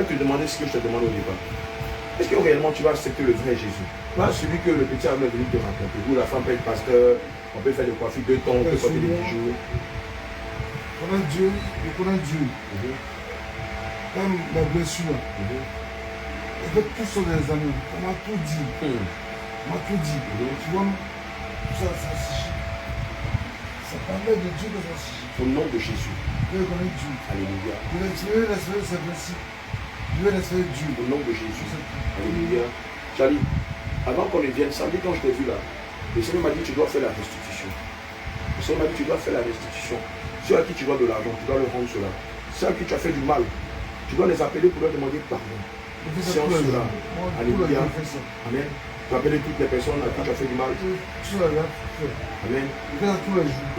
vais te demander ce que je te demande au départ. Est-ce que réellement tu vas accepter le vrai Jésus? Pas celui que le petit homme est venu te raconter. Où la femme peut être pasteur, on peut faire des coiffures de temps, on peut porter des bijoux. Connaître Dieu, je connais Dieu. Même mes blessures. Et que tous sont des amis. On m'a tout dit. On m'a tout dit. Tu vois, tout ça, ça s'agit. Ça parlait de Dieu que ça s'agit. Au nom de Jésus. Je connais Dieu. Alléluia. Je veux l'espérer ces principes. Je veux l'espérer Dieu. Au nom de Jésus. Alléluia. Charlie, avant qu'on ne vienne, samedi quand je t'ai vu là, le Seigneur m'a dit tu dois faire la restitution. Le Seigneur m'a dit tu dois faire la restitution. Ceux à qui tu dois de l'argent, tu dois leur rendre cela. Ceux à qui tu as fait du mal, tu dois les appeler pour leur demander pardon. C'est en cela. Alléluia. Amen. Tu as appelé toutes les personnes à qui tu as fait du mal. Amen. Il y a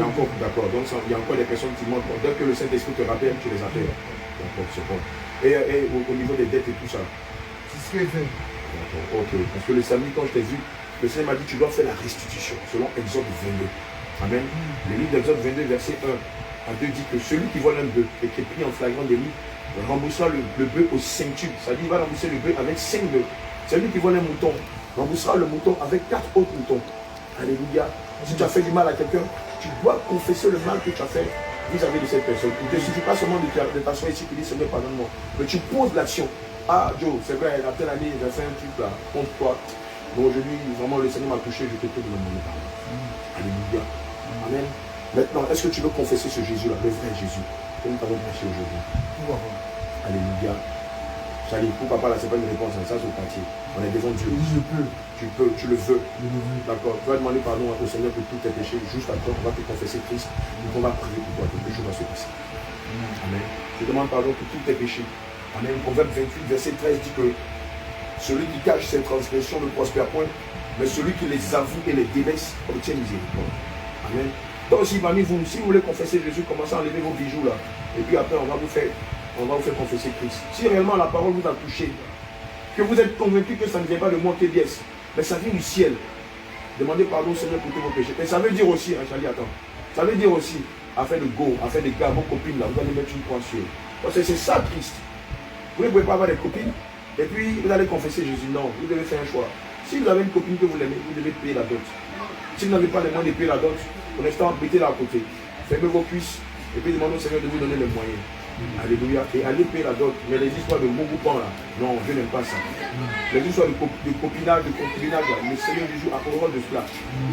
encore, d'accord. Donc il y a encore des personnes qui montrent. Dès que le Saint-Esprit te rappelle, tu les appelles. D'accord, c'est bon. Et au niveau des dettes et tout ça. C'est ce qu'il fait. D'accord, ok. Parce que le samedi, quand je t'ai vu, le Seigneur m'a dit tu dois faire la restitution, selon Exode 22. Amen. Le livre d'Exode 22, verset 1 à 2 dit que celui qui vole un bœuf et qui est pris en flagrant délit remboursera le bœuf au centuple. Ça dit il va rembourser le bœuf avec 5 bœufs. Celui qui vole un mouton remboursera le mouton avec 4 autres moutons. Alléluia. Si tu as fait du mal à quelqu'un, tu dois confesser le mal que tu as fait vis-à-vis de cette personne. Il ne te suffit pas seulement de t'asseoir ici et dire Seigneur, pardonne-moi. Mais tu poses l'action. Ah Joe, c'est vrai, la telle année, j'ai fait un truc là, contre toi. Bon, aujourd'hui, vraiment, le Seigneur m'a touché, je te prie de me demander pardon. Alléluia. Amen. Maintenant, est-ce que tu veux confesser ce Jésus-là, le vrai Jésus, que nous t'avons prêché aujourd'hui? Alléluia. Charlie, pour papa là, c'est pas une réponse, ça c'est au quartier. On est devant Dieu. Oui, je peux. Tu peux, tu le veux. D'accord. Tu vas demander pardon au Seigneur pour tous tes péchés. Juste après, on va te confesser Christ. Donc on va prier pour toi. Quelque chose va se passer. Amen. Je demande pardon pour tous tes péchés. Amen. Proverbe 28, verset 13 dit que celui qui cache ses transgressions ne prospère point, mais celui qui les avoue et les délaisse obtient miséricorde. Amen. Donc aussi parmi vous, si vous voulez confesser Jésus, commencez à enlever vos bijoux là. Et puis après, on va vous faire confesser Christ. Si réellement la parole vous a touché, que vous êtes convaincu que ça ne vient pas de moi, que yes, mais ça vient du ciel. Demandez pardon au Seigneur pour tous vos péchés. Et ça veut dire aussi, hein, Charlie, attends, ça veut dire aussi, afin de go, afin de gars, vos copines là, vous allez mettre une croix sur eux. Parce que c'est ça Christ. Vous ne pouvez pas avoir des copines, et puis vous allez confesser Jésus. Non, vous devez faire un choix. Si vous avez une copine que vous l'aimez, vous devez payer la dot. Si vous n'avez pas les moyens de payer la dot, pour l'instant, mettez-la à côté. Fermez vos cuisses, et puis demandez au Seigneur de vous donner les moyens. Alléluia. Et allez payer la dot. Mais les histoires de Mogoupon là, non, je n'aime pas ça. Les histoires de copinage, de concubinage là, le Seigneur Jésus a horreur de cela.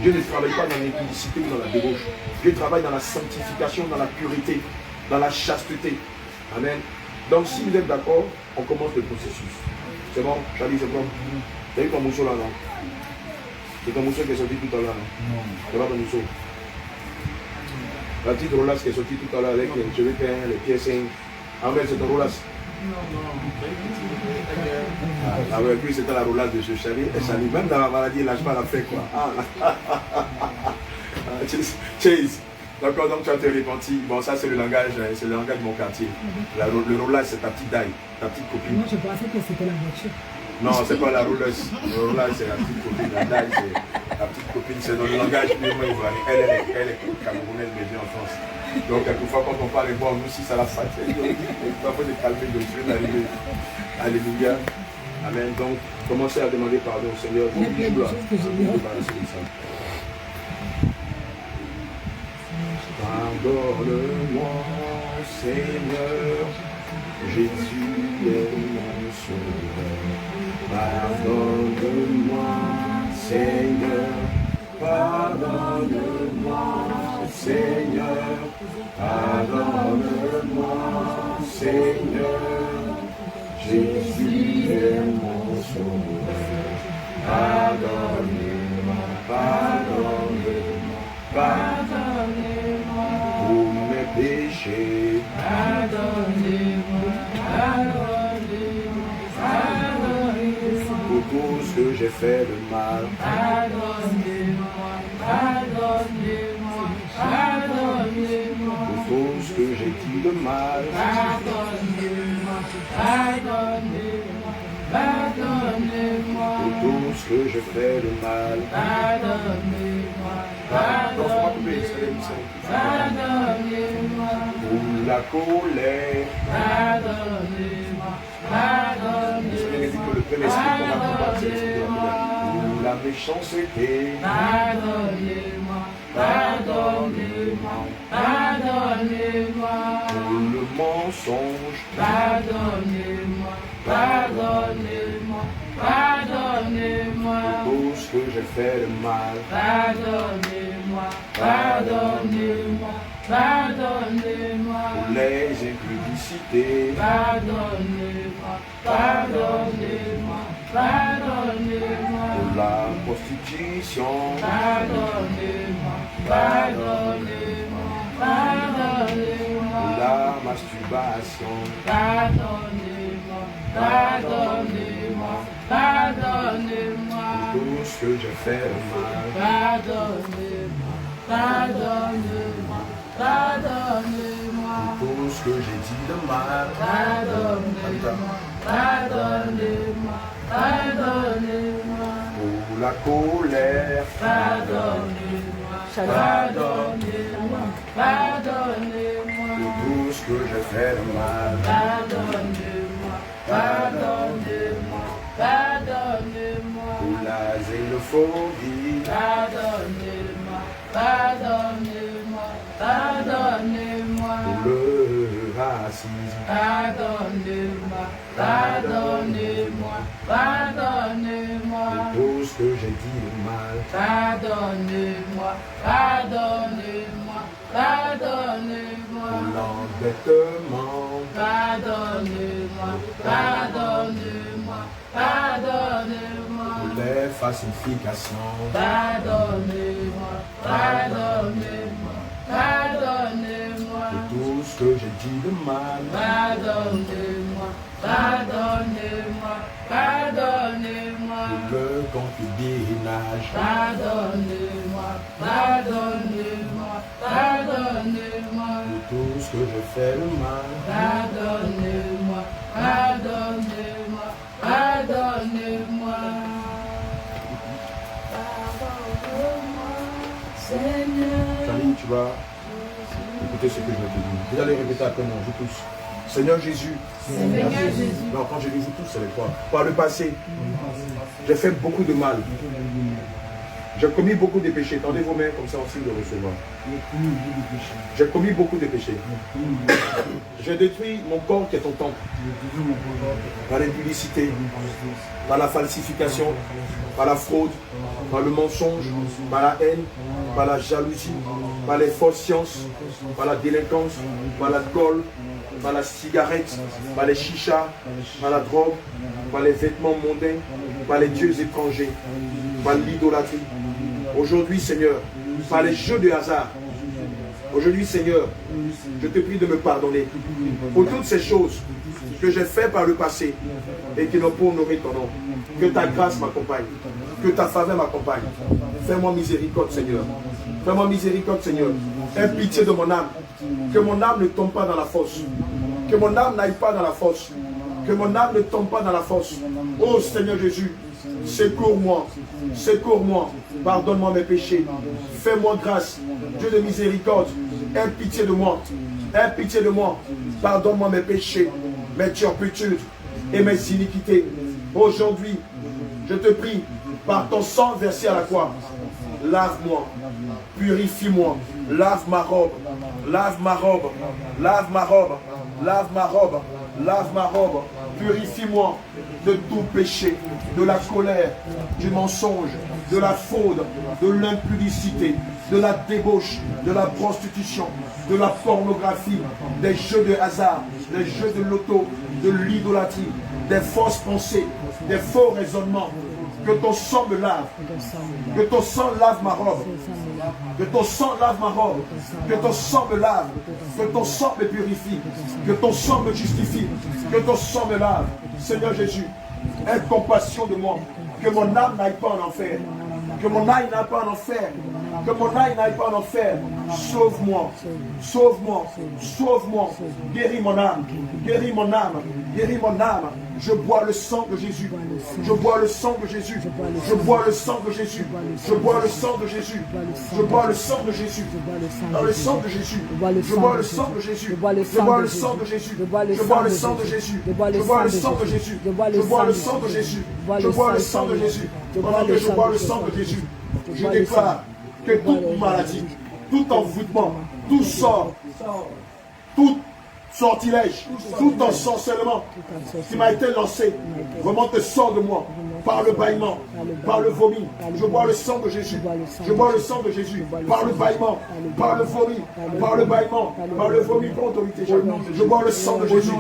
Dieu ne travaille pas dans l'impudicité ou dans la débauche. Dieu travaille dans la sanctification, dans la pureté, dans la chasteté. Amen. Donc si vous êtes d'accord, on commence le processus. C'est bon, Charlie, c'est bon. T'as eu ton mousseau là, non? C'est ton mousseau qui est sorti tout à l'heure, non? C'est pas ton mousseau. La petite roulasse qui est sortie tout à l'heure avec les cheveux peints, les piercings. En fait, c'est ton roulasse. Ah ouais, puis c'était la roulasse de ce Charlie. Et Charlie, même dans la maladie, il lâche pas la fait quoi. Chase. D'accord, donc tu as te repenti. Bon, ça c'est le langage de mon quartier. Le roulasse, c'est ta petite daille, ta petite copine. Moi, je pensais que c'était la voiture. Non, c'est pas la rouleuse. Le roulage, c'est la petite copine. La dalle, c'est la petite copine. C'est dans le langage purement ivoirien. Elle est camerounaise, mais vient en France. Donc, quelquefois, quand on parle, bon, nous aussi, ça la fatigue. Il faut de calmer, de Dieu d'arriver. Alléluia. Amen. Donc, commencez à demander pardon au Seigneur. Vous bijoux là. Pardonne-moi, Seigneur. Jésus est mon sauveur. Pardonne-moi, Seigneur. Pardonne-moi, Seigneur. Pardonne-moi, Seigneur. Jésus est mon sauveur. Pardonne-moi, pardonne-moi, pardonne-moi pour mes péchés. Pardonnez-moi, pardonnez-moi, pardonnez-moi pour tout ce que j'ai fait de mal. Pardonnez-moi, pardonnez-moi, pardonnez-moi pour tout ce que j'ai dit de mal. Pardonnez-moi, pardonnez-moi, pardonnez-moi pour tout ce que j'ai fait de mal. Pardonnez-moi, pardonnez-moi, pour la colère. Pardonnez-moi, pardonnez-moi. Saint-Esprit, qu'on va combattre l'esprit de la colère. La méchanceté. Pardonnez-moi, pardonnez-moi, pardonnez-moi. Le mensonge. Pardonnez-moi, pardonnez-moi, pardonnez-moi. Tout ce que j'ai fait de mal. Pardonnez-moi, pardonnez-moi, pardonnez-moi. Les impudicités. Pardonnez-moi, pardonnez-moi, pardonnez-moi. La prostitution. Pardonnez-moi, pardonnez-moi, pardonnez-moi. La masturbation. Pardonnez-moi, pardonnez-moi, pardonnez-moi. Tout ce que j'ai fait de mal. Pardonnez-moi, pardonnez-moi, pardonnez-moi. Tout ce que j'ai dit de mal. Pardonnez-moi, pardonnez-moi, pardonnez-moi. Pour la colère. Pardonnez-moi, pardonnez-moi, pardonnez-moi. Tout ce que j'ai fait de mal. Pardonnez-moi, pardonnez-moi, pardonnez-moi. Pour la xénophobie. Pardonnez-moi, pardonnez-moi, pardonnez-moi. Pour le racisme. Pardonnez-moi, pardonnez-moi, pardonnez-moi. Tout ce que j'ai dit de mal. Pardonnez-moi, pardonnez-moi, pardonnez-moi. Pour l'endettement. Pardonnez-moi, pardonnez-moi, pardonnez-moi. Pour les falsifications. Pardonnez-moi, pardonnez-moi, pardonnez-moi. Pour tout ce que j'ai dit de mal. Pardonnez-moi, pardonnez-moi, pardonnez-moi. Pour le concubinage. Pardonnez-moi, pardonnez-moi, pardonnez-moi. Pour tout ce que j'ai fait de mal. Pardonnez-moi, pardonnez-moi, pardonnez-moi. Pardonnez-moi, Seigneur. Charlie, tu vas écouter ce que je vais te dire. Vous allez répéter après moi, vous tous. Seigneur Jésus. Seigneur Jésus. Non, quand je dis vous tous, c'est quoi? Par le passé, j'ai fait beaucoup de mal. J'ai commis beaucoup de péchés. Tendez vos mains comme ça en signe de recevoir. J'ai commis beaucoup de péchés. J'ai détruit mon corps qui est ton temple. Par l'impudicité, par la falsification, par la fraude, par le mensonge, par la haine, par la jalousie, par les fausses sciences, par la délinquance, par l'alcool, par la cigarette, par les chichas, par la drogue, par les vêtements mondains, par les dieux étrangers, par l'idolâtrie. Aujourd'hui, Seigneur, par les jeux de hasard. Aujourd'hui, Seigneur, je te prie de me pardonner pour toutes ces choses que j'ai fait par le passé et qui n'ont pas honoré ton nom. Que ta grâce m'accompagne, que ta faveur m'accompagne. Fais-moi miséricorde, Seigneur. Fais-moi miséricorde, Seigneur. Aie pitié de mon âme. Que mon âme ne tombe pas dans la fosse. Que mon âme n'aille pas dans la fosse. Que mon âme ne tombe pas dans la fosse. Oh Seigneur Jésus, secours-moi. Secours-moi. Pardonne-moi mes péchés. Fais-moi grâce. Dieu de miséricorde. Aie pitié de moi. Aie pitié de moi. Pardonne-moi mes péchés, mes turpitudes et mes iniquités. Aujourd'hui, je te prie, par ton sang versé à la croix, lave-moi, purifie-moi, lave ma robe, lave ma robe, lave ma robe, lave ma robe, lave ma robe, purifie-moi de tout péché, de la colère, du mensonge, de la fraude, de l'impudicité, de la débauche, de la prostitution, de la pornographie, des jeux de hasard, des jeux de loto, de l'idolâtrie, des fausses pensées, des faux raisonnements. Que ton sang me lave, que ton sang lave ma robe, que ton sang lave ma robe, que ton sang me lave, que ton sang me purifie, que ton sang me justifie, que ton sang me lave. Seigneur Jésus, aie compassion de moi, que mon âme n'aille pas en enfer, que mon âme n'aille pas en enfer, que mon âme n'aille pas en enfer. Sauve-moi, sauve-moi, sauve-moi, guéris mon âme, Guéris mon âme. Je bois le sang de Jésus. Je bois le sang de Jésus. Je bois le sang de Jésus. Je bois le sang de Jésus. Je bois le sang de Jésus. Dans le sang de Jésus. Je bois le sang de Jésus. Je bois le sang de Jésus. Je bois le sang de Jésus. Je bois le sang de Jésus. Je bois le sang de Jésus. Je bois le sang de Jésus. Pendant que je bois le sang de Jésus, je déclare que toute maladie, tout envoûtement, tout sort, tout sortilège, tout ensorcellement qui m'a été lancé, remonte et sort de moi par le bâillement, par le vomi. Je bois le sang de Jésus. Je bois le sang de Jésus par le bâillement, par le vomi, par le bâillement, par le vomi, par l'autorité. Je bois le sang de Jésus.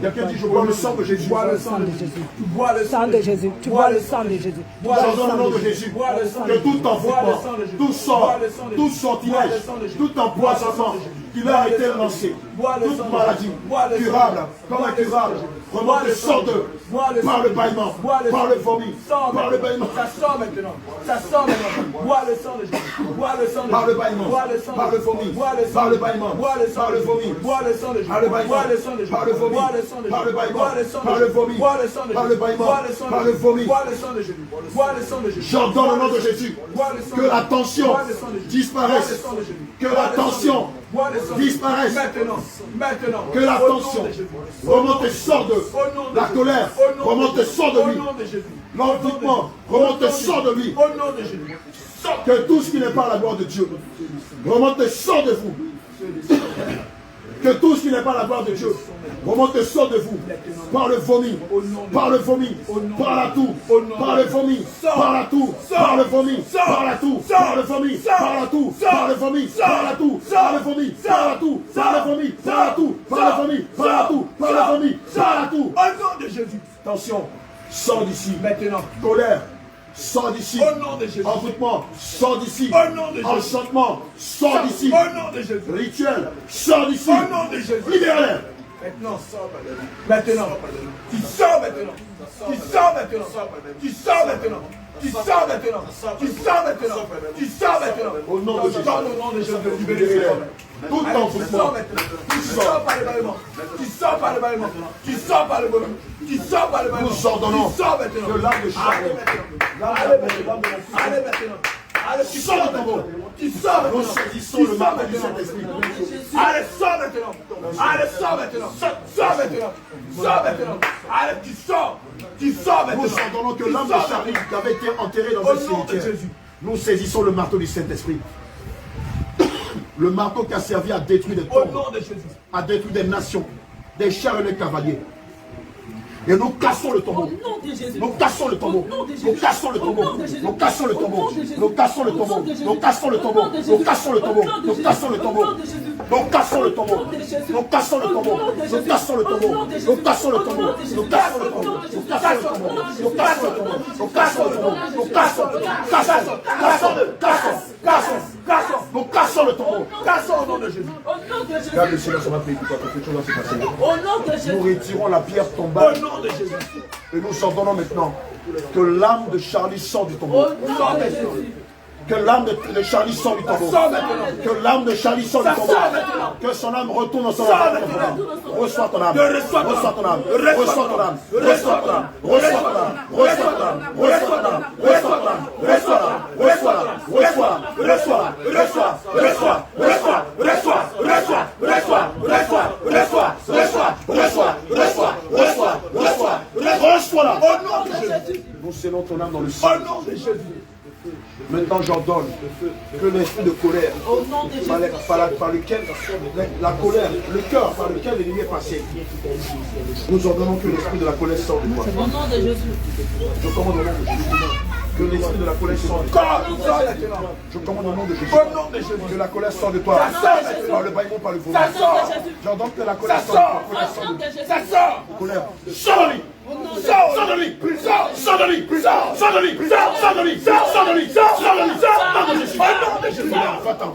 Quelqu'un dit je bois le sang de Jésus. Tu bois le sang de Jésus. Tu bois le sang de Jésus. Tu bois le sang de Jésus. Dans le nom de Jésus, que tout envoûtement, tout sort, tout sortilège, tout empoisonnement qui leur a été lancé, toute maladie curable, comme incurable, remonte et sort d'eux par le bâillement, par le vomi, par le bâillement. Ça sort maintenant. Ça sort maintenant. Bois le sang de Jésus. Bois le sang de Jésus. Par le bâillement, par le vomi, par le bâillement, par le vomi, bois le sang de Jésus. par le bâillement, Bois le sang de Jésus. par le vomi, Bois le sang de Jésus. par le bâillement, Bois le sang de par le Jésus. vomi, Bois le sang de par le Jésus. bâillement, Bois le sang de par le Jésus. vomi. Bois le sang de Jésus. Bois le sang de Jésus. J'ordonne au nom de Jésus que la tension disparaisse, que la tension disparaisse, Maintenant. que la tension remonte et sort d'eux, la colère remonte et sort de lui, l'envoûtement remonte et sort de lui, Au nom de Jésus. que tout ce qui n'est pas la gloire de Dieu remonte et sort de vous. Que tout ce qui n'est pas la gloire de Dieu remonte et sort de vous par le vomi, par le vomi, par la toux, par le vomi, par la toux, par le vomi, par la toux, par le vomi, par la toux, par le vomi, par la toux, par le vomi, par la toux, par le vomi, par la toux, par le vomi, par la toux, par le vomi, par la toux. Au nom de Jésus. Attention, sors d'ici. Maintenant. Colère, sors d'ici. Au nom de Jésus. Envoûtement, sors d'ici. Au nom de Jésus. Enchantement, sors d'ici. Au nom de Jésus. Rituel, sors d'ici. Au nom de Jésus. Libère-les. Maintenant, maintenant, tu sors maintenant, tu sors maintenant, tu sors maintenant, tu sors maintenant, tu sors maintenant, tu sors maintenant. Au nom de Jésus. Dans le nom de Jésus, libérez-les. Tout envoûtement, tu sors par le bâillement, tu sors par le bâillement, tu sors par le bâillement, tu sors par le bâillement, nous ordonnons tu sors maintenant. que l'âme de charbon, Allez maintenant, allez maintenant. Allez, tu sors maintenant. Tu sors maintenant. nous saisissons le marteau du Saint-Esprit. Allez, sors maintenant. Allez, sors maintenant. Sors maintenant. Sors maintenant. Allez, tu sors. Tu sors maintenant. Nous ordonnons que l'âme de Charlie qui avait été enterrée dans un cimetière, nous saisissons le marteau du Saint-Esprit. Le marteau qui a servi à détruire des Au tombes, nom de Jésus. à détruire des nations, des chars et des cavaliers. Et nous cassons le tombeau. Nous cassons le tombeau. Nous cassons le tombeau. Nous cassons le tombeau. Nous cassons le tombeau. Nous cassons le tombeau. Nous cassons le tombeau. Nous cassons le tombeau. Nous cassons le tombeau. Nous cassons le tombeau. Nous cassons le tombeau. Nous cassons le tombeau. Nous cassons le tombeau. Nous cassons le tombeau. Nous cassons le tombeau. Nous cassons le tombeau. Nous cassons. Nous cassons le tombeau. Cassons au nom de Jésus. Regarde le Seigneur, ça va payer pour toi. Quelque chose va se passer. Au nom de Jésus. Nous retirons la pierre Au tombale. nom de Jésus. Et nous ordonnons maintenant que l'âme de Charlie sort du tombeau. Au nom de Jésus. Que l'âme de Charlie sort du tombeau. Que l'âme de Charlie sort du tombeau. Que son âme retourne dans son âme. Reçois ton âme. Reçois ton âme. Reçois ton âme. Reçois ton âme. Reçois ton âme. Reçois ton âme. Reçois ton âme. Reçois ton âme. Reçois ton âme. Reçois ton âme. Reçois. Reçois. Reçois. Reçois. Reçois. Reçois. Reçois. Reçois. Reçois. Reçois. Reçois. Reçois. Reçois. Reçois. Reçois. Reçois-la. Au nom de Jésus. Nous scellons ton âme dans le sang. Au nom de Jésus. Maintenant, j'ordonne que l'esprit de colère, Au nom de Jésus. par lequel la colère, le cœur par lequel l'ennemi est passé, nous ordonnons que l'esprit de la colère sorte de toi. Au nom de Jésus. Je commande au nom de Jésus que l'esprit de la colère sorte de toi. Je commande au nom de Jésus Au nom de Jésus. que la colère sorte de toi. Par le bâillement, par le vomi. Ça sort. J'ordonne que la colère Ça sorte de sort. toi. Colère Au sorte nom de de Jésus. Ça sort. colère. Sors de lui. Sors de lui. Sors de lui. Sors de lui. Sors de lui. Sors de lui. Sors de lui. Sors de lui. Sors de lui. Sors de lui. Sors de lui. Va-t'en.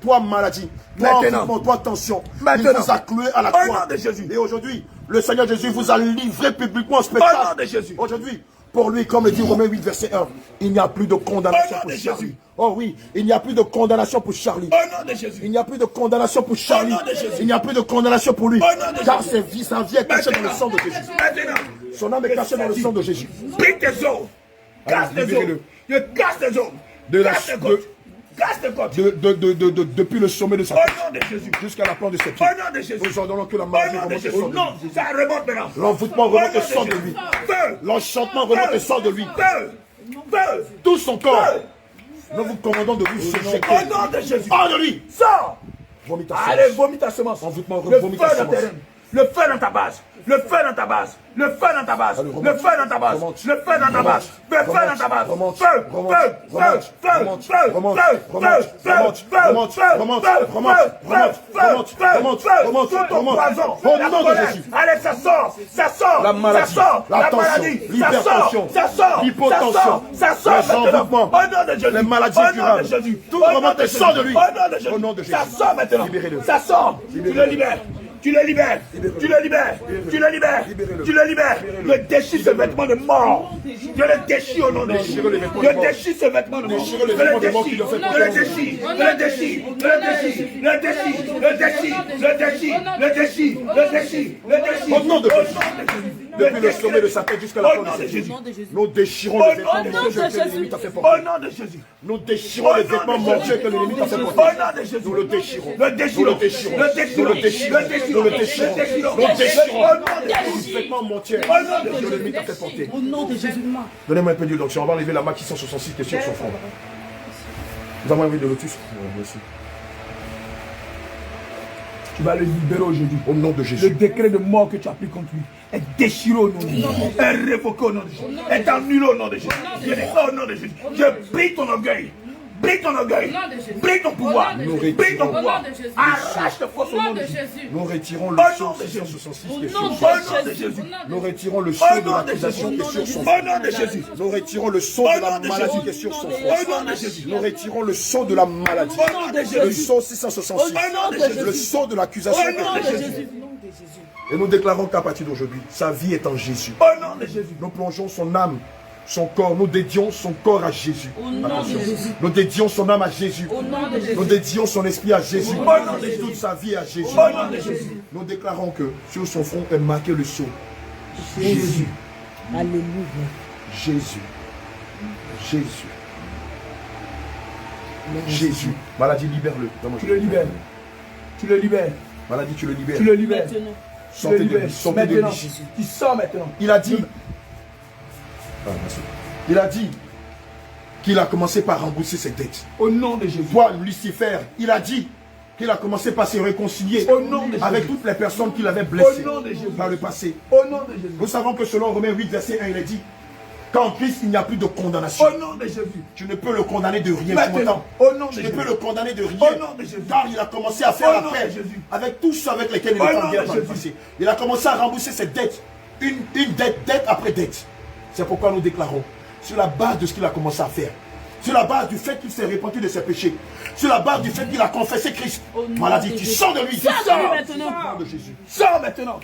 toi maladie, toi envoûtement, toi tension, il vous a cloué à la croix. Au nom de Jésus. Et aujourd'hui, le Seigneur Jésus vous a livré publiquement en spectacle. Au nom de Jésus. Aujourd'hui, pour lui, comme le dit Romains 8, verset 1, il n'y a plus de condamnation Au nom pour de Charlie. Jésus. Oh oui, il n'y a plus de condamnation pour Charlie. Au nom de Jésus. Il n'y a plus de condamnation pour Charlie. Au nom de Jésus. Il n'y a plus de condamnation pour lui. Au nom de Car Jésus. sa vie est cachée dans le sang de Jésus. Maintenant. Son âme est cachée dans le sang de Jésus. Brise tes os. Casse tes os. libérez-le. Je casse tes os. De la- Casse tes côtes. Casse tes côtes. Depuis le sommet de sa Au tête nom de Jésus. jusqu'à la plante de ses pieds. Au nom de Jésus. Nous ordonnons que la Au maladie nom de remonte et Jésus. sorte de Non, lui. ça remonte maintenant. L'envoûtement Au remonte nom et sort de de Jésus. lui. Feu. L'enchantement remonte et sort de lui. Feu. Feu. Tout son corps. Feu. Nous vous commandons de vous subjecter. Au nom de Jésus. Hors de lui. Sors. Vomis ta Allez, semence. vomis ta semence. Envoûtement, Le vomis feu ta dans semence. tes reins. Le feu dans ta base. Le feu dans ta base. Le feu dans ta base. Allez, Le remonte. feu dans ta base. Remonte. Le feu dans ta base. Le feu Remonte. dans ta base. Remonte. Feu. Remonte. Feu. Remonte. Feu. Remonte. Feu. Remonte. Feu. Remonte. Feu. Remonte. Feu. Remonte. Feu. Remonte. Feu. Remonte. Feu. Remonte. Feu. Remonte. Feu. Remonte. Feu. Remonte. Tout ton Remonte. poison. Au La nom de colère. Jésus. Allez, ça sort. Ça sort. La maladie, Ça sort. la La tension, maladie. Ça l'hypertension, sort. Ça sort. l'hypotension, Ça sort. Ça sort. les maintenant. envoûtements, Au nom de Jésus. les maladies Au nom de incurables. Jésus. Tout Au nom remonte de et sort de Jésus. lui. Au nom de Jésus. Au nom de Ça Jésus. sort maintenant. Libérez-le. Ça sort. Tu le libères. Tu le libères. Tu le libères. Tu le libères. Libérez-le. Tu le libères. Je déchire ce vêtement de mort. Je le déchire au nom de Jésus. Déchirez les vêtements de Je mort. déchire ce vêtement de mort. Déchirez les Je vêtements le de mort qui déchire. le fait Je le déchire. Je le déchire. Je le déchire. Je le déchire. Je le déchire. Je le déchire. Je le déchire. Je le déchire. Je le déchire. Au nom de Jésus. Depuis le sommet de sa tête jusqu'à la Au plante nom de de ses Jésus. pieds. Nous déchirons Au les nom vêtements de mortueux que Jésus. l'ennemi t'a fait Au porter. nom de Jésus. Nous déchirons les vêtements mortueux que l'ennemi t'a fait Au porter. nom de Jésus. Nous le déchirons. Le déchirons. Nous le déchirons. Le déchirons. Nous le déchirons. Le déchirons. Nous le déchirons. Le déchirons. Nous le déchirons. Au nom de Jésus. Les vêtements mortueux Au nom de que Jésus. l'ennemi t'a fait porter. Au nom de Jésus. Donnez-moi un peu d'huile d'onction. On va enlever la main qui 166 qui est sur son front. Nous avons enlevé de lotus. Merci. Tu vas le libérer aujourd'hui. Au nom de Le Jésus. décret de mort que tu as pris contre lui est déchiré au nom de Jésus. Est révoqué au nom de Jésus. Est annulé au nom de Jésus. Je dis ça au nom de Jésus. Je brise ton orgueil. Brise ton orgueil. Brise ton pouvoir. Brise ton pouvoir. Arrache tes forces au nom de Jésus. Nous retirons le Au sceau nom de 666 Au qui est nom sur Au son front. nom de Jésus. Nous retirons le Au sceau de nom de l'accusation qui est sur son Au front. nom de Jésus. Nous retirons le sceau Au de la nom de maladie Jésus. qui est sur son Au front. nom de Jésus. Nous retirons le sceau de la maladie. Au nom de Le Jésus. sceau 666. Au nom de Jésus. Le sceau de l'accusation. Au nom de Jésus. Et nous déclarons qu'à partir d'aujourd'hui, sa vie est en Jésus. Au nom de Jésus. Nous plongeons son âme, son corps, nous dédions son corps à Jésus. Au nom de Jésus. Nous dédions son âme à Jésus. Au nom de Nous Jésus. dédions son esprit à Jésus. Au nom de Jésus. Toute sa vie à Jésus. Au nom de Jésus. Nous déclarons que sur son front est marqué le sceau. Jésus. Alléluia. Jésus. Jésus. Jésus. Maladie, libère-le. Tu le libères. Tu le libères. Maladie, tu le libères. Tu le libères. Maintenant. Tu le Sortez de libères. lui. Sortez de Maintenant. lui. Tu sors maintenant. Il a dit. Ah, merci. Il a dit qu'il a commencé par rembourser ses dettes. Au nom de Jésus. Toi, Lucifer, il a dit qu'il a commencé par se réconcilier Au nom de Jésus. avec toutes les personnes qu'il avait blessées Au nom de Jésus. par le passé. Au nom de Jésus. Nous savons que selon Romains 8, verset 1, il est dit qu'en Christ, il n'y a plus de condamnation. Au nom de Jésus. Tu ne peux le condamner de rien. Maintenant. tu Au nom de tu ne Jésus. peux le condamner de rien. Au nom de Jésus. Car il a commencé à faire Au la nom paix de Jésus. avec tous ceux avec lesquels il Au était nom en guerre de par le Jésus. passé. Il a commencé à rembourser ses dettes. Une dette après dette. C'est pourquoi nous déclarons, sur la base de ce qu'il a commencé à faire, sur la base du fait qu'il s'est repenti de ses péchés, sur la base du fait qu'il a confessé Christ, Au nom maladie, de tu Jésus. sors de lui. Tu Sors de lui sors. maintenant. Au nom de Jésus. Sors maintenant.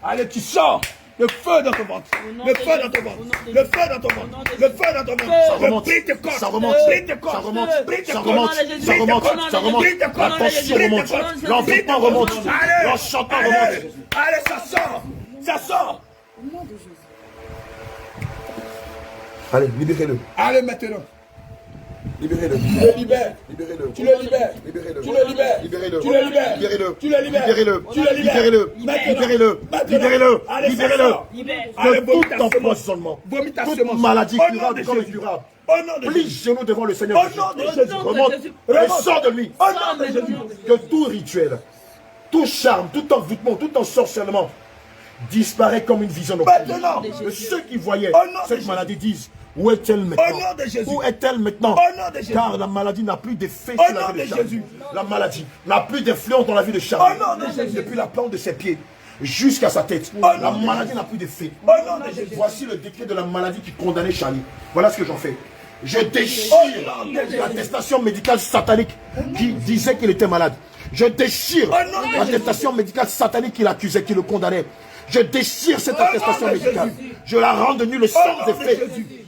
Allez, tu sors. Le feu dans ton ventre. Au nom Le de feu Jésus. dans ton ventre. Au nom de Le Jésus. feu dans ton Au nom ventre. de Le Jésus. feu dans ton Feu. ventre. Ça remonte. Brise tes corps. Ça remonte. Brise tes corps. Ça remonte. Brise tes Ça corps. remonte. Au nom de Ça Jésus. remonte. Au nom de Ça remonte. Jésus. La tension Brise tes remonte. corps. L'envoûtement remonte. Allez. L'enchantement Allez. remonte. Allez, ça sort. Ça sort. Au nom de Jésus. Allez, libérez-le. Allez maintenant. Libérez-le. Tu le libères. Libérez-le. Tu le libères. Libérez-le. Tu le libères. Libérez-le. Tu le libères. Libérez-le. Tu le libères. Libérez-le. Tu le libères. Libérez-le. Maintenant. Libérez-le. Maintenant. Libérez-le. Allez, ça Libérez-le. sort. Libère. Allez, De vomis tout ta semence. empoisonnement, Vomis ta toute semence. maladie Au nom curable de comme Jésus. incurable. Au nom de Plie Jésus. genoux devant le Seigneur Au Jésus. nom de Au Jésus. nom de Remonte Jésus. et sors de lui. Au nom de Jésus. Que tout rituel, tout charme, tout envoûtement, tout ensorcellement disparaît comme une vision nocturne. Maintenant. Que ceux qui voyaient Au nom de cette Jésus. maladie disent, où est-elle maintenant? Au nom de Jésus. Où est-elle maintenant? Au nom de Jésus. Car la maladie n'a plus d'effet Au sur la nom vie de de Charles. Jésus. La maladie n'a plus d'influence dans la vie de Charles. Au nom de Jésus. Depuis la plante de ses pieds jusqu'à sa tête, nom la de maladie n'a plus d'effet. Au nom de Jésus. Voici le décret de la maladie qui condamnait Charlie. Voilà ce que j'en fais. Je déchire l'attestation médicale satanique qui disait qu'il était malade. Je déchire l'attestation médicale satanique qui l'accusait, qui le condamnait. Je déchire cette attestation médicale. Je la rends de nulle sans effet.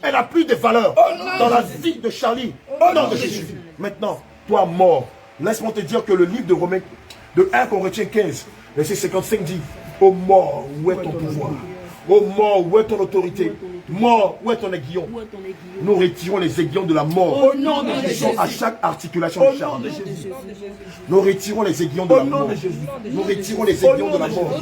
Elle n'a plus de valeur dans la vie de Charlie. Au nom de Jésus. Maintenant, toi mort, laisse-moi te dire que le livre de Romains, de 1 Corinthiens 15, verset 55 dit, ô mort, où est ton pouvoir? Ô mort, où est ton autorité? Mort, où est ton aiguillon? Nous retirons les aiguillons de la mort qui sont à chaque articulation de Charlie. Nous retirons les aiguillons de la mort. Nous retirons les aiguillons de la mort.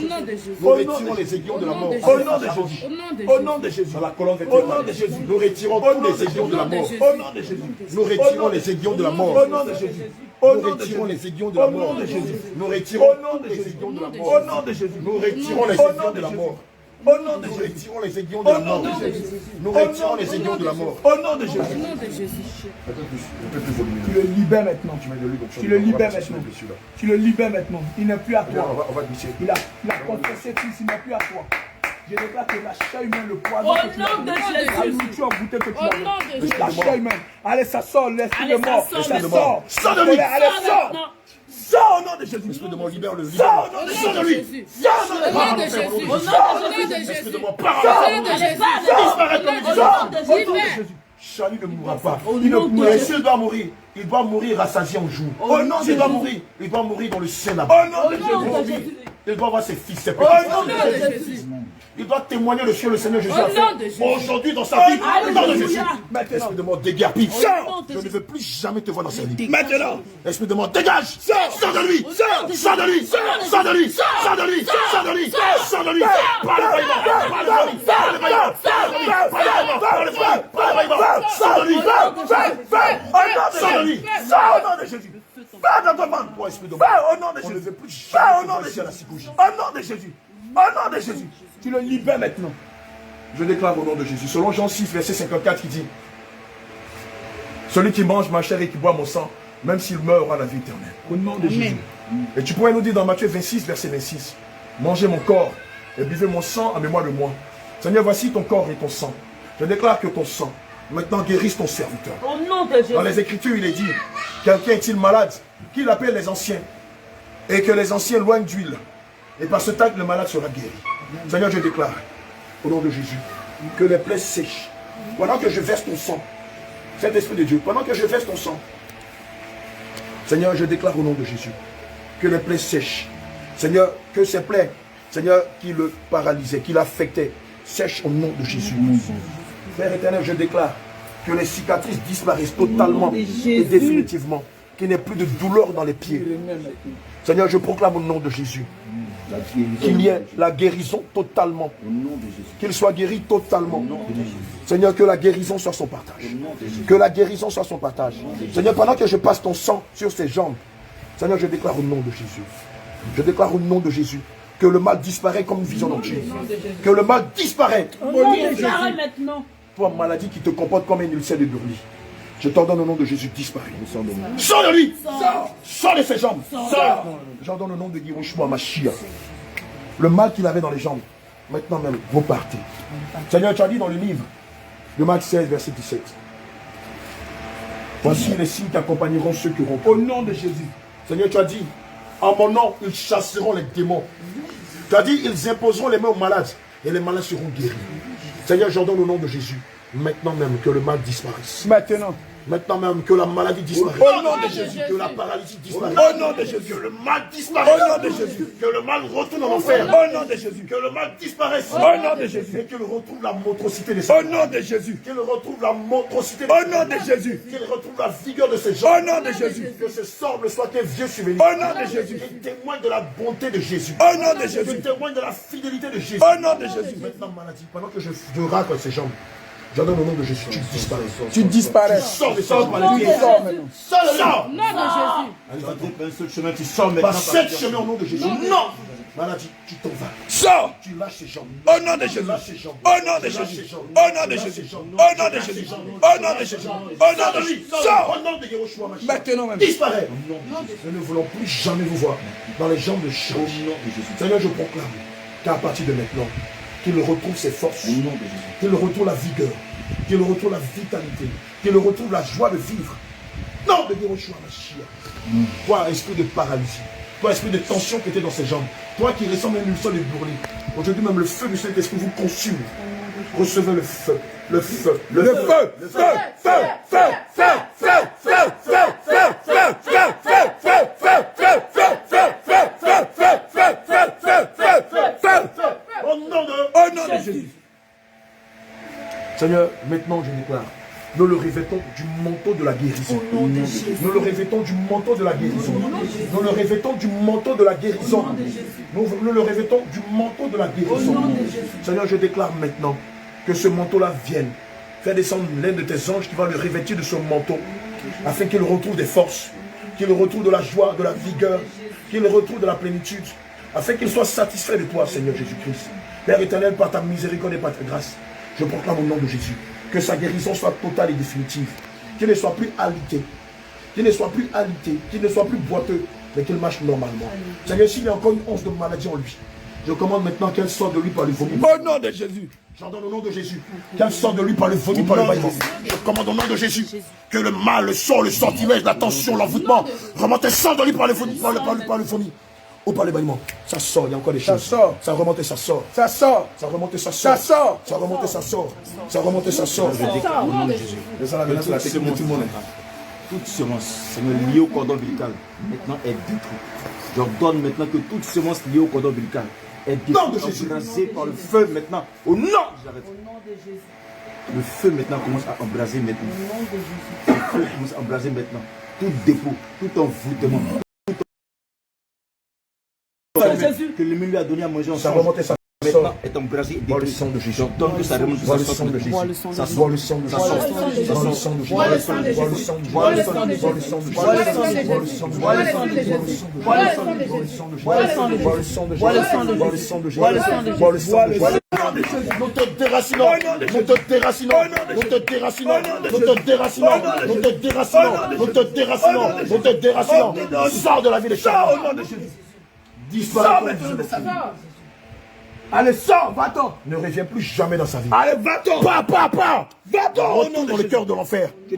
Nous retirons les aiguillons de la mort. Au nom de Jésus. Au nom de Jésus. Dans la colonne Au nom de Jésus. nous retirons tous les aiguillons de la mort. Au nom de Jésus. Nous retirons les aiguillons de la mort. Au nom de Jésus. Au Nous nom de retirons Jésus. les aiguillons de la Au nom mort. de Jésus. Nous retirons Au nom de les Jésus. aiguillons de la Au mort. nom de Jésus. Nous retirons les Au nom aiguillons de de la Jésus. mort. Au nom de Nous Jésus. retirons les aiguillons de la Au nom mort. de Jésus. Nous Au retirons nom les de aiguillons de la mort. Au nom de Jésus. Un peu plus volumineux. Tu le libères maintenant. Tu mets de l'huile, donc Tu le on va libères passer sur maintenant. le dessus, là. Tu le libères maintenant. Il n'est plus à Viens, toi. on va glisser. Il a confessé Christ, il n'est plus à toi. Je déclare que la chair humaine, le poison Au que tu as nom de bu, Jésus. la nourriture goûtée que tu Au as nom de bu, Jésus. la chair humaine. Allez, ça sort, l'esprit de Allez, ça mort. sort Ça maintenant. sort. Sors de lui. Allez, sors. Sors au nom de Jésus. Esprit de mort, libère-le. Sors au nom de Sors de Jésus. lui. Sors au nom de Au nom de Jésus. Jésus. Au nom de Jésus. Esprit de mort, Au parle. nom de Jésus. Disparaît comme il dit. Au nom de Au nom de Jésus. Jésus. Charlie ne mourra pas. Au Il ne nom de mourra. Jésus. S'il doit mourir, il doit mourir rassasié en jour. Au nom de S'il doit Jésus. mourir, il doit mourir dans le ciel là-bas. Au nom de Au nom de Jésus. Jésus. Il doit voir ses fils, ses Au nom petits. de Jésus. Il doit témoigner le ciel, le Seigneur Jésus Au a fait nom de Jésus. aujourd'hui dans sa vie. Au nom de Jésus. Maintenant. Esprit de mort, déguerpis. Au nom de Je ne Jésus. veux plus jamais te voir dans sa vie. Maintenant. Esprit de mort, dégage. Sors de lui. Sors de lui. Sors de lui. Sors de lui. Sors de lui. Sors de lui. Parle de lui. Parle de lui. Parle de lui. Parle de lui. Parle de lui. Sors de lui. Sors de lui. Sors au nom de Jésus. Va dans ton monde. Toi, esprit de mort, Va au nom de on ne Jésus. veut plus Va au jamais nom te de voir ici à la Jésus. psychologie. Au nom de Jésus. Au nom de Jésus. Tu le libères maintenant. Je déclare au nom de Jésus. Selon Jean 6, verset 54, qui dit: celui qui mange ma chair et qui boit mon sang, même s'il meurt, aura la vie éternelle. Au nom de Jésus. Et tu pourrais nous dire dans Matthieu 26, verset 26, mangez mon corps et buvez mon sang en mémoire de moi. Seigneur, voici ton corps et ton sang. Je déclare que ton sang maintenant guérisse ton serviteur. Au nom de Jésus. Dans les Écritures, il est dit: quelqu'un est-il malade? Qu'il appelle les anciens et que les anciens loignent d'huile. Et par ce temps, le malade sera guéri. Seigneur, je déclare au nom de Jésus que les plaies sèchent. Pendant que je verse ton sang, Saint-Esprit de Dieu, pendant que je verse ton sang, Seigneur, je déclare au nom de Jésus que les plaies sèchent. Seigneur, que ces plaies, Seigneur, qui le paralysaient, qui l'affectaient, sèchent au nom de Jésus. Père éternel, je déclare que les cicatrices disparaissent totalement et définitivement, qu'il n'y ait plus de douleur dans les pieds. Seigneur, je proclame au nom de Jésus qu'il y ait la guérison totalement, qu'il soit guéri totalement. Seigneur, que la guérison soit son partage. Que la guérison soit son partage. Seigneur, pendant que je passe ton sang sur ses jambes, Seigneur, je déclare au nom de Jésus. Je déclare au nom de Jésus que le mal disparaît comme une vision nocturne. Que le mal disparaît. Au nom de Jésus. Maintenant. Toi, maladie qui te comporte comme un ulcère de brûlis, je t'ordonne au nom de Jésus, disparaît. Sors de lui. Sors de ses jambes. Sors. J'ordonne au nom de Yehoshua Mashiach. Le mal qu'il avait dans les jambes, maintenant même, vous partez. Seigneur, tu as dit dans le livre de Marc 16, verset 17. Voici les signes qui accompagneront ceux qui auront. Au nom de Jésus. Seigneur, tu as dit, en mon nom, ils chasseront les démons. Tu as dit, ils imposeront les mains aux malades et les malades seront guéris. Seigneur, j'ordonne au nom de Jésus, maintenant même que le mal disparaisse. Maintenant. Maintenant même que la maladie disparaisse. Au nom de Jésus. Que la paralysie disparaisse. Au nom de Jésus. Que le mal disparaisse. Au nom de Jésus. Que le mal retourne en enfer. Au nom de Jésus. Que le mal disparaisse. Au nom de Jésus. Et qu'il retrouve la montrosité de ses Au nom de Jésus. Qu'il retrouve la montrosité de Au ses nom de Jésus. Qu'il retrouve la vigueur de ses Au jambes. nom de Jésus. Que ce sort ne soit qu'un vieux souvenir. Au nom de Jésus. Qu'il témoigne de la bonté de Jésus. Au nom de Qu'il Jésus. témoigne de la fidélité de Jésus. Au nom de Jésus. Maintenant, maladie, pendant que je racle ses jambes, j'ordonne au nom de Jésus, tu disparais. Tu disparais. Sors de sors, Tu maladie. sors maintenant. Sors. Au nom de Jésus. Il va trouver un seul chemin, tu sors maintenant. Par sept chemins au nom de Jésus. Non. Maladie, tu t'en vas. Sors. Tu lâches ses jambes. Au nom de Jésus. Lâche ses jambes. Au nom de Jésus. Au nom de Jésus. Au nom de Jésus. Au nom de Jésus. Au nom de Jésus. Sors. Au nom de Yehoshua Mashiach. Maintenant même. Disparaît. Nous ne voulons plus jamais vous voir dans les jambes de Charlie. Seigneur, je proclame qu'à partir de maintenant, qu'il retrouve ses forces, qu'il retrouve la vigueur, qu'il retrouve la vitalité, qu'il retrouve la joie de vivre. Non, de Yehoshua Mashiach. Toi, esprit de paralysie, toi, esprit de tension qui était dans ses jambes, toi qui ressens même le sol ébranlé. Aujourd'hui, même le feu du Saint-Esprit vous consume. Recevez le feu, le feu, le feu, le feu, feu, feu, feu, feu, feu, feu, feu, feu, feu, au nom de Jésus. Seigneur, maintenant je déclare, nous le revêtons du manteau de la guérison. Nous le revêtons du manteau de la guérison. Nous le revêtons du manteau de la guérison. Nous le revêtons du manteau de la guérison. Seigneur, je déclare maintenant que ce manteau-là vienne faire descendre l'un de tes anges qui va le revêtir de ce manteau afin qu'il retrouve des forces, qu'il retrouve de la joie, de la vigueur, qu'il retrouve de la plénitude, afin qu'il soit satisfait de toi, Seigneur Jésus-Christ. Père éternel, par ta miséricorde et par ta grâce, je proclame au nom de Jésus que sa guérison soit totale et définitive, qu'il ne soit plus alité, qu'il ne soit plus alité, qu'il ne soit plus boiteux, mais qu'il marche normalement. Seigneur, s'il y a encore une once de maladie en lui, je commande maintenant qu'elle sorte de lui par le vomi. Au nom de Jésus. J'ordonne au nom de Jésus qu'elle sorte de lui par le vomi, par le bâillement. Je commande au nom de Jésus que le mal, le sort, le sortilège, la tension, l'envoûtement remonte et sort de lui par le vomi, par le vomi. Ou par le bâillement. Ça sort, il y a encore des choses. Ça sort. Ça remonte et ça sort. Ça sort. Ça remonte et ça sort. Ça sort. Ça remonte et ça sort. Ça remonte et ça sort. Je déclare au nom de Jésus. Toute semence, Seigneur, liée au cordon ombilical, maintenant est détruite. J'ordonne maintenant que toute semence liée au cordon ombilical est détruite, embrasée par le feu maintenant. Au nom de Jésus. Le feu maintenant commence à embraser maintenant. Au nom de Jésus. Le feu commence à embraser maintenant. Tout dépôt, tout envoûtement. Que le milieu a donné à manger ensemble. Ça remonte et ça maintenant est embrasé et détruit. Le sang de Jésus. J'ordonne que ça remonte. Vois le sang de Jésus. Ça sort le sang de Jésus. Vois le sang de Jésus. Vois le sang de Jésus. Vois le sang de Jésus. Vois le sang de Jésus. Vois le sang de Jésus. Vois le sang de Jésus. Vois le sang de Jésus. Vois le sang de Jésus. Vois le sang de Jésus. Vois le sang de Jésus. Vois le sang de Jésus. Vois le sang de Jésus. Vois le sang de Jésus. Vois le sang de Jésus. Vois le sang de Jésus. Nous te déracinons. Nous te déracinons. Nous te déracinons. Nous te déracinons. Nous te déracinons. Nous te déracinons. Nous te déracinons. Sors de la vie de Charles. Au nom de Jésus. Disparaît maintenant de sa vie. Allez, sors, va-t'en. Ne reviens plus jamais dans sa vie. Allez, va-t'en. Va-t'en. Va-t'en. Retourne dans le cœur de l'enfer. Je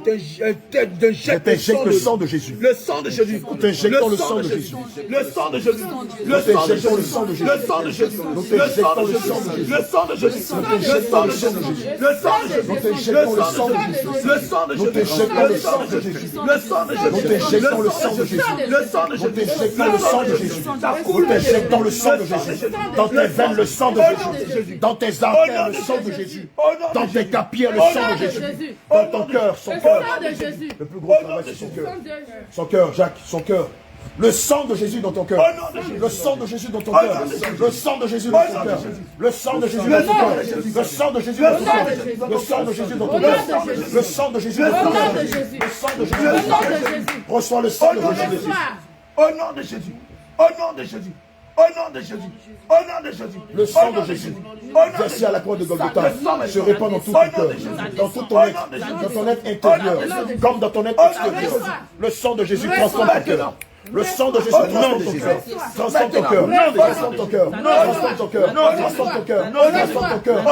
t'injecte le sang de Jésus. Le sang de Jésus. Nous t'injectons le sang de Jésus. Le sang de Jésus. Le sang de Jésus. Le sang de Jésus. Le sang de Jésus. Nous t'injectons le sang de Jésus. Le sang de Jésus. Le sang de Jésus. Le sang de Jésus. Nous t'injectons le sang de Jésus. Le sang de Jésus. Nous t'injectons le sang de Jésus. Le sang de Jésus. Nous t'injectons le sang de Jésus. Le sang de Jésus. Nous t'injectons le sang de Jésus. Nous t'injectons le sang de Jésus. Dans tes veines, le sang de Jésus. Dans tes artères, le sang de Jésus. Dans tes capillaires, le sang de Jésus. Dans ton cœur, son cœur. Le plus gros travail, c'est son cœur. Son cœur, Jacques, son cœur. Le sang de Jésus dans ton cœur. Le sang de Jésus dans ton cœur. Le sang de Jésus dans ton cœur. Le sang de Jésus dans ton cœur. Le sang de Jésus dans ton cœur. Le sang de Jésus dans ton cœur. Le sang de Jésus dans ton cœur. Le sang de Jésus dans ton cœur. Reçois le sang de Jésus. Au nom de Jésus. Au nom de Jésus. Au nom de Jésus, au nom de Jésus, le sang de Jésus, versé à la croix de Golgotha, se répand dans tout ton cœur, dans tout ton être, dans ton être intérieur, comme dans ton être extérieur. Le sang de Jésus transforme ton cœur. Le sang de Jésus transforme ton cœur. Transforme ton cœur. Transforme ton cœur. Transforme ton cœur. Transforme ton cœur. Transforme ton cœur.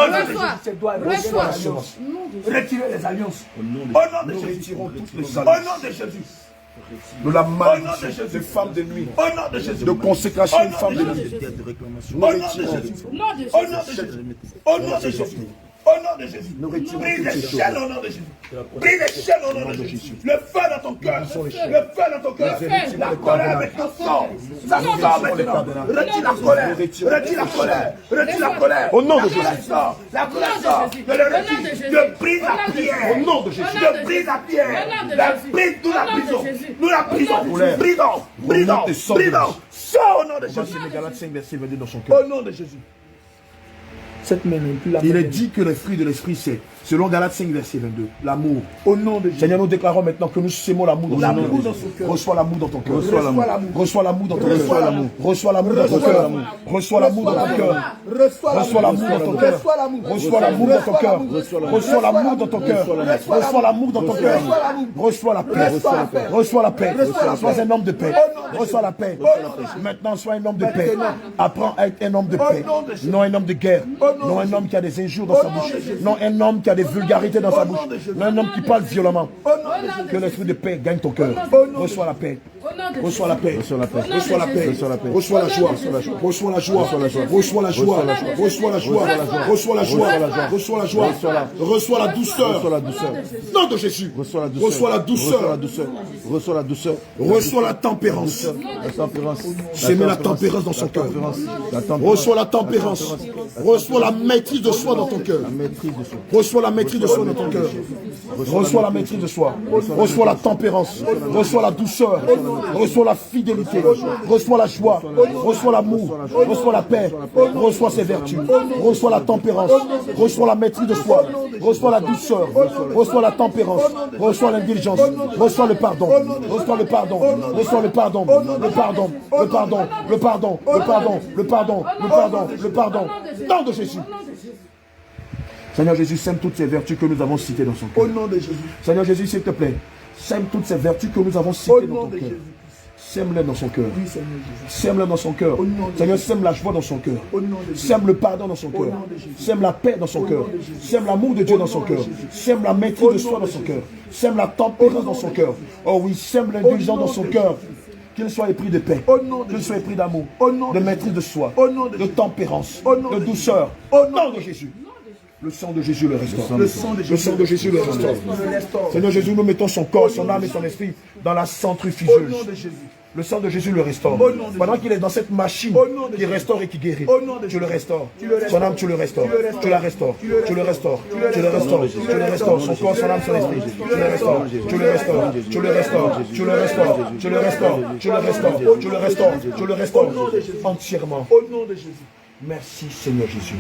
Reçois la semence. Retirez les alliances. Au nom de Jésus. Nous retirons toutes les alliances. Au nom de Jésus. De la malédiction de femmes de nuit, de consécration de femmes de nuit. Nous retirons. Au nom de Jésus. Au nom de Jésus. Au nom de Jésus. Nous retirons toutes ces choses. Au nom de Jésus. Prie les chaînes au nom de Jésus. Le feu dans ton cœur. Le feu dans ton cœur. La colère maintenant sort. Ça sort maintenant. Retire la colère. Retire la colère. Retire la colère. Au nom de Jésus. La colère sort. Je le retire. Je brise la pierre. Au nom de Jésus. Je brise la pierre. La brise, nous la brisons. Nous la brisons. Brisons. Brisons. Brisons. Sors au nom de Jésus. Galates 5, verset 22 dans son cœur. Au nom de Jésus. Il est dit que le fruit de l'esprit, c'est, selon Galates 5, verset 22, l'amour. Au nom de Jésus. Seigneur, nous déclarons maintenant que nous sémons l'amour dans son cœur. Reçois l'amour dans ton cœur. Reçois l'amour dans ton cœur. Reçois l'amour dans ton cœur. Reçois l'amour dans ton cœur. Reçois l'amour dans ton cœur. Reçois l'amour dans ton cœur. Reçois l'amour dans ton cœur. Reçois l'amour dans ton cœur. Reçois la paix. Reçois la paix. Sois un homme de paix. Reçois la paix. Maintenant, sois un homme de paix. Apprends à être un homme de paix. Non un homme de guerre. Non un homme qui a des injures dans sa bouche. Non un homme qui a des vulgarités dans sa bouche. Non un homme qui parle violemment. Que l'esprit de paix gagne ton cœur. Reçois la paix. Reçois la paix. Reçois la paix. Reçois la paix. Reçois la joie. Reçois la joie. Reçois la joie. Reçois la joie. Reçois la joie. Reçois la joie. Reçois la douceur. Reçois la douceur. Nom de Jésus. Reçois la douceur. Reçois la douceur. Reçois la douceur. Reçois la douceur. Reçois la tempérance. La tempérance. S'aimer la tempérance dans son cœur. Reçois la tempérance. Reçois la maîtrise de soi dans ton cœur. La maîtrise de soi. Reçois la maîtrise de soi dans ton cœur. Reçois la maîtrise de soi. Reçois la tempérance. Reçois la douceur. Reçois la fidélité. Reçois la joie. Reçois l'amour. Reçois la paix. Reçois ses vertus. Reçois la tempérance. Reçois la maîtrise de soi. Reçois la douceur. Reçois la tempérance. Reçois l'indulgence. Reçois le pardon. Reçois le pardon. Reçois le pardon. Le pardon. Le pardon. Le pardon. Le pardon. Le pardon. Le pardon. Le pardon. Nom de Jésus. Seigneur Jésus, sème toutes ces vertus que nous avons citées dans son cœur. Au nom de Jésus. Seigneur Jésus, s'il te plaît, sème toutes ces vertus que nous avons citées dans ton cœur. Sème-les dans son cœur. Oui, Seigneur Jésus. Sème-les dans son cœur. Seigneur, sème la joie dans son cœur. Au nom de Jésus. Sème le pardon dans son cœur. Sème la paix dans son cœur. Sème l'amour de Dieu dans son cœur. Sème la maîtrise de soi dans son cœur. Sème la tempérance dans son cœur. Oh oui, sème l'indulgence dans son cœur. Qu'il soit épris de paix, qu'il soit épris d'amour, de maîtrise de soi, de tempérance, de douceur. Au nom de Jésus. Le sang de Jésus le restaure. Le sang de Jésus le restaure. Seigneur Jésus, nous mettons son corps, son âme et son esprit dans la centrifugeuse. Le sang de Jésus le restaure. Pendant qu'il est dans cette machine qui restaure et qui guérit, tu le restaures. Son âme, tu le restaures. Tu la restaures. Tu le restaures. Tu le restaures. Tu le restaures. Son corps, son âme, son esprit. Tu le restaures. Tu le restaures. Tu le restaures. Tu le restaures. Tu le restaures. Tu le restaures. Tu le restaures. Tu le restaures. Entièrement. Au nom de Jésus. Merci Seigneur Jésus.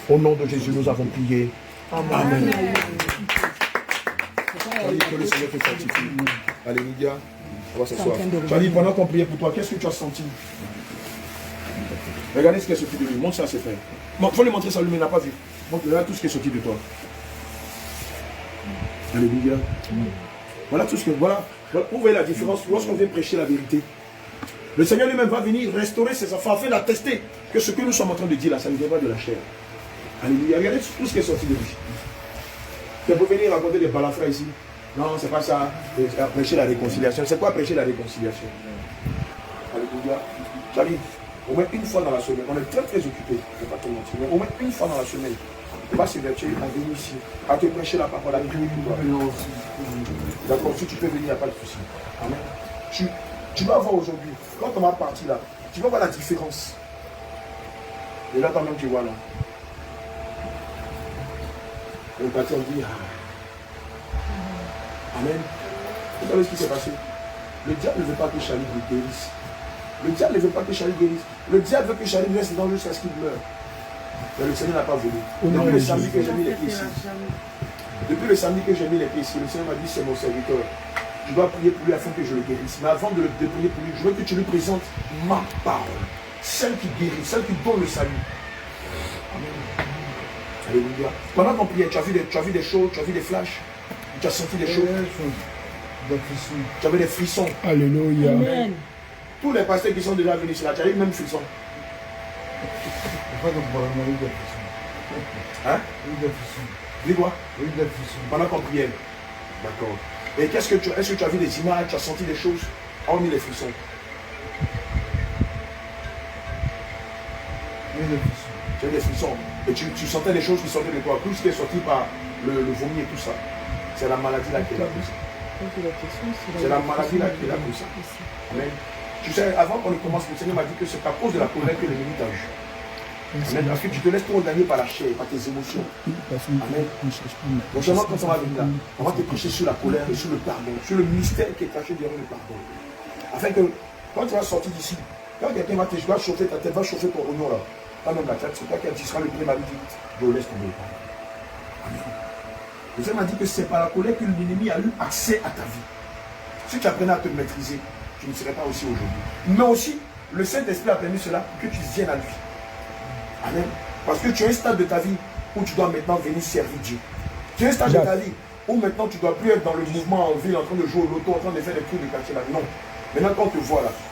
Au nom de Jésus, nous avons prié. Amen. Que le Seigneur te sanctifie. Alléluia. On va s'asseoir. Charlie, pendant qu'on priait pour toi, qu'est-ce que tu as senti? Regardez ce qui est sorti de lui. Montre ça à ses frères. Bon, il faut lui montrer ça, lui, mais il n'a pas vu. Donc, regarde tout ce qui est sorti de toi. Alléluia. Voilà tout ce que... Voilà. Vous voyez la différence lorsqu'on vient prêcher la vérité. Le Seigneur lui-même va venir restaurer ses enfants afin d'attester que ce que nous sommes en train de dire là, ça ne vient pas de la chair. Alléluia. Regardez tout ce qui est sorti de lui. Tu peux venir raconter des balafras ici. Non, c'est pas ça. Prêcher la réconciliation. C'est quoi prêcher la réconciliation? Alléluia. Charlie, au moins une fois dans la semaine, on est très très occupé, je ne vais pas te mentir, mais au moins une fois dans la semaine, on va se vertuer à venir ici, à te prêcher la parole, à prier pour toi. D'accord, si tu peux venir, il n'y a pas de souci. Amen. Tu vas voir aujourd'hui, quand on va partir là, tu vas voir la différence. Et là, toi-même, tu vois là. Et le pasteur dit, Amen. Vous savez ce qui s'est passé? Le diable ne veut pas que Charlie guérisse. Le diable ne veut pas que Charlie guérisse. Le diable veut que Charlie reste dans jusqu'à ce qu'il meure. Mais le Seigneur n'a pas voulu. Depuis le samedi que j'ai mis les pieds ici, depuis le samedi que j'ai mis les pieds ici, le Seigneur m'a dit, c'est mon serviteur. Je dois prier pour lui afin que je le guérisse. Mais avant de prier pour lui, je veux que tu lui présentes ma parole. Celle qui guérit, celle qui donne le salut. Amen. Alléluia. Pendant qu'on priait, tu as vu des choses, tu as vu des flashs, tu as senti des choses. Tu avais des frissons. Alléluia. Amen. Tous les pasteurs qui sont déjà venus là, tu as eu même frissons. Hein? Dis quoi? Pendant qu'on priait. D'accord. Et est-ce que tu as vu des images, tu as senti des choses, hormis les frissons? Tu as des frissons. Et tu sentais des choses qui sortaient de toi. Tout ce qui est sorti par le vomi et tout ça. C'est la maladie là qui est là pour ça. C'est la maladie là qui est là pour ça. Amen. Tu sais, avant qu'on ne commence, le Seigneur m'a dit que c'est à cause de la colère que l'ennemi t'a eu. Amen. Parce que tu te laisses trop gagner par la chair, par tes émotions. Amen. Donc seulement quand ça va venir là, on va te prêcher sur la colère et sur le pardon, sur le mystère qui est caché derrière le pardon. Afin que quand tu vas sortir d'ici, quand quelqu'un va te chauffer ta tête, va chauffer ton oignon là, pas même la tête, c'est toi qui seras le premier à lui dire, je laisse tomber. Amen. Le Seigneur m'a dit que c'est par la colère que l'ennemi a eu accès à ta vie. Si tu apprenais à te maîtriser, tu ne serais pas aussi aujourd'hui. Mais aussi, le Saint-Esprit a permis cela pour que tu viennes à lui. Amen. Parce que tu as un stade de ta vie où tu dois maintenant venir servir Dieu. Tu as un stade de ta vie où maintenant tu ne dois plus être dans le mouvement en ville en train de jouer au loto, en train de faire des trucs de quartier là. Non. Maintenant quand on te voit là,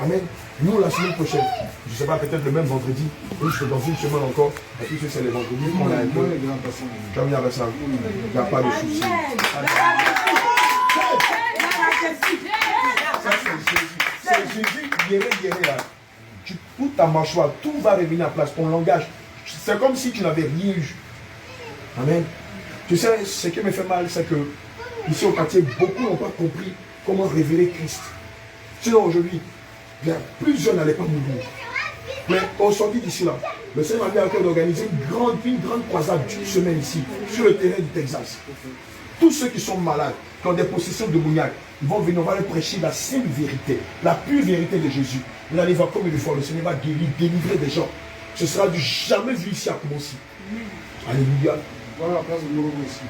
Amen. Nous, la semaine prochaine, je ne sais pas, peut-être le même vendredi, ou je dans une semaine encore, et puis c'est les vendredis, on a un peu. Comme il y avait ça, il n'y a pas de souci. Ça, c'est Jésus, guéri, là. Toute ta mâchoire, tout va revenir à place, ton langage. C'est comme si tu n'avais rien eu. Amen. Tu sais, ce qui me fait mal, c'est que ici au quartier, beaucoup n'ont pas compris comment révéler Christ. Sinon aujourd'hui, plusieurs n'allaient pas mourir. Mais au sorti d'ici là, le Seigneur m'a mis à cœur d'organiser une grande croisade d'une semaine ici, sur le terrain du Texas. Tous ceux qui sont malades, qui ont des possessions démoniaques, ils vont venir, on va leur prêcher la sainte vérité, la pure vérité de Jésus. Il allait voir comme une fois, le Seigneur va guérir, délivrer des gens. Ce sera du jamais vu ici à commencer. Alléluia. Voilà la place de Morocco ici.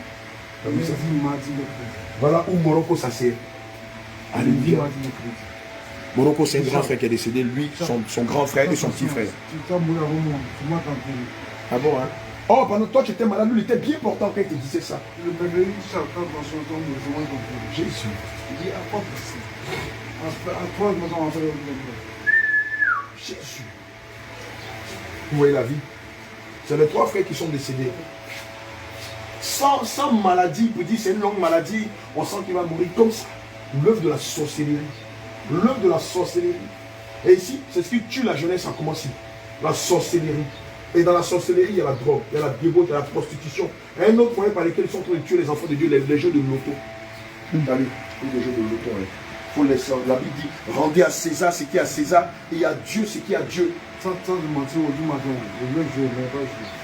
Voilà où Morocco s'assied. Alléluia. Morocco, c'est un grand frère qui est décédé, lui, son grand frère et son petit frère. Ah bon, hein? Oh, pendant toi tu étais malade, lui, il était bien portant quand il te disait ça. Le bébé, Jésus. Il dit, à quoi Jésus. Où est la vie? C'est les trois frères qui sont décédés. Sans maladie, pour dire c'est une longue maladie, on sent qu'il va mourir comme ça. L'œuvre de la sorcellerie. L'œuvre de la sorcellerie. Et ici, c'est ce qui tue la jeunesse en commençant. La sorcellerie. Et dans la sorcellerie, il y a la drogue, il y a la débauche, il y a la prostitution. Et un autre moyen par lequel ils sont en train de tuer les enfants de Dieu, les jeux de loto. Allez, les jeux de loto. Il faut laisser. La Bible dit, rendez à César ce qui est à César, et il y a Dieu ce qui est à Dieu. Sans de mentir au matin, je vais jouer, mais pas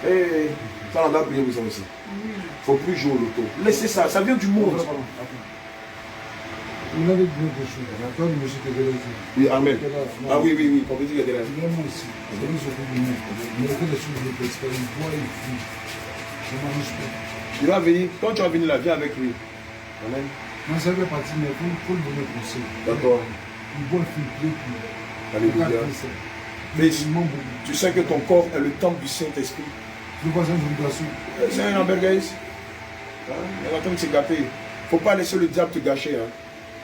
Eh, jouer. ça on a prié vous aussi. Il ne faut plus jouer au loto. Laissez ça, ça vient du monde. Il avait dit des choses. Quand le monsieur était là. Oui, amen. Ah oui, oui, oui, pour dire qu'il y a des rêves. Il est moi aussi. C'est lui qui s'occupe de nous. Il a fait des choses de l'expert. Il boit, il fuit. Je ne mange pas. Il va venir, quand tu vas venir là, viens avec lui. Amen. Non, ça fait partie, mais il faut le donner conseil. D'accord. Il boit, il fuit, il prie. Alléluia. Mais tu sais que ton corps est le temple du Saint-Esprit. Tu vois, c'est une invitation. C'est un hamburger. Il va te gâter. Il ne faut pas laisser le diable te gâcher. Hein.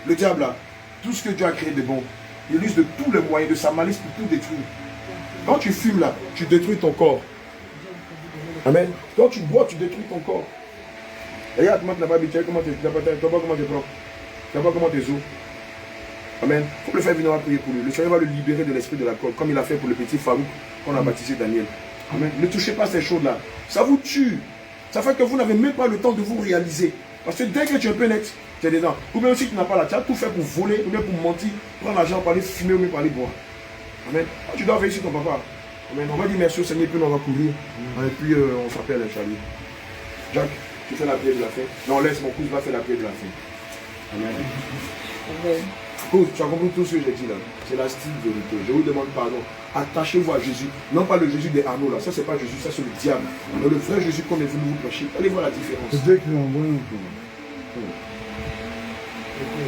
Le diable, là, tout ce que Dieu a créé de bon, il use de tous les moyens de sa malice pour tout détruire. Quand tu fumes là, tu détruis ton corps. Amen. Quand tu bois, tu détruis ton corps. Regarde comment tu n'as pas habitué, comment tu prends. Tu vois pas comment tu os. Amen. Il faut le faire venir à prier pour lui. Le Seigneur va le libérer de l'esprit de l'alcool, comme il a fait pour le petit Farouk qu'on a baptisé Daniel. Amen. Ne touchez pas ces choses-là. Ça vous tue. Ça fait que vous n'avez même pas le temps de vous réaliser. Parce que dès que tu es un peu net, tu es dedans. Ou bien aussi tu n'as pas là, tu as tout fait pour voler, ou bien pour mentir, prendre l'argent, pour aller fumer, ou bien pour aller boire. Amen. Tu dois veiller sur ton papa. Amen. On va dire merci au Seigneur, puis on va courir. Et puis on s'appelle Charlie. Jack, tu fais la prière de la fin. Non, laisse mon cousin va faire la prière de la fin. Amen. Amen. Tu as compris tout ce que j'ai dit là. C'est la style vérité. Je vous demande pardon. Attachez-vous à Jésus. Non pas le Jésus des Arnaud là. Ça c'est pas Jésus, ça c'est le diable. Mais le vrai Jésus qu'on est venu vous prêcher. Allez voir la différence. C'est Dieu qui l'a envoyé un peu.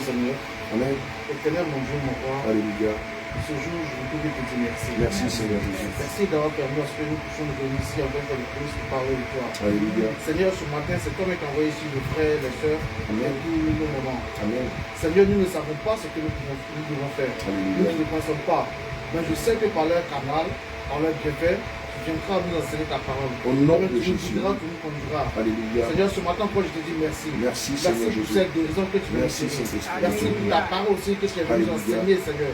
Seigneur. Amen. Éternel mon Dieu, mon roi. Alléluia. Ce jour, je veux te dire merci. Merci Seigneur Jésus. Merci d'avoir permis à ce que nous puissions nous venir ici avec le Christ pour parler de toi. Alléluia. Seigneur, ce matin, c'est toi qui as envoyé ici les frères, les sœurs, et tous nos moments. Amen. Seigneur, nous ne savons pas ce que nous devons faire. Alléluia. Nous ne pensons pas. Mais je sais que par leur canal, par leur bienfait, tu viendras nous enseigner ta parole. Au nom de tu Jésus. nous guideras, tu nous conduiras. Alléluia. Seigneur, ce matin, encore, je te dis merci. Merci Seigneur Merci pour Jésus. cette guérison que tu veux nous Merci donner. Saint-Esprit. Merci pour ta parole aussi que tu es venu nous Alléluia. enseigner, Seigneur.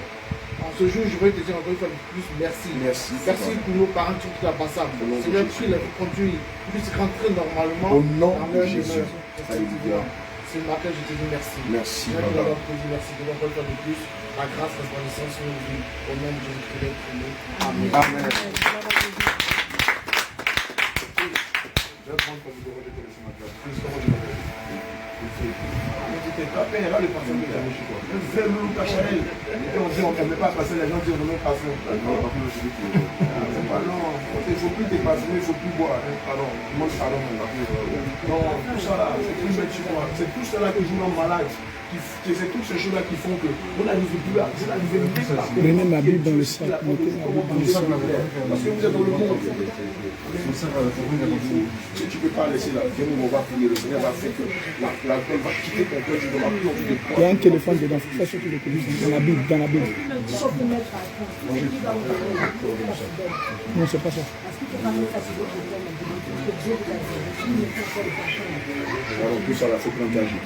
En ce jour, je veux te dire encore une fois de plus, merci. Merci. Merci pour nos parents, tout la passable. Au nom de Seigneur, Jésus. tu les conduis, puissent rentrer normalement Au nom dans de leur Jésus. demeure. Alléluia. Ce matin, je te dis merci. Merci, Seigneur, Papa. nous avons dit merci. Nous avons de plus la grâce, la reconnaissance sur nos vies. Au nom de Jésus-Christ, Amen. Amen. Je vais prendre ton micro, je te laisse ma place. Comment je m'appelle? Tu t'es tapé, là, le parfum que tu avais chez toi. Le vrai loup cacharel. Et on dit, on ne met pas passer, les gens disent, on ne met pas parfum. C'est pas long. Il ne faut plus te parfumer, il ne faut plus boire. Pardon, je mange pardon. Non, tout ça là, c'est plus mettre sur moi. C'est tout cela que je rends malade. C'est toutes ces choses-là qui font que on n'arrive plus à. C'est l'arrivée même pas. Prenez ma Bible dans le sac. Mettez ma Bible dans le sac. Parce que vous êtes dans le monde. Si tu ne peux pas laisser là, viens, on va prier. Le Seigneur va faire que la l'alcool va quitter ton cœur, tu n'auras plus envie de boire. Il y a un téléphone dedans, il faut faire ce que le Covid dans la Bible, dans la Bible. Non, c'est pas ça. Alors tout ça, il faut prendre ta vie.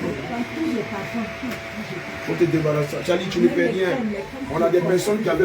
Il faut te débarrasser. Charlie, tu ne peux rien. On a des personnes qui avaient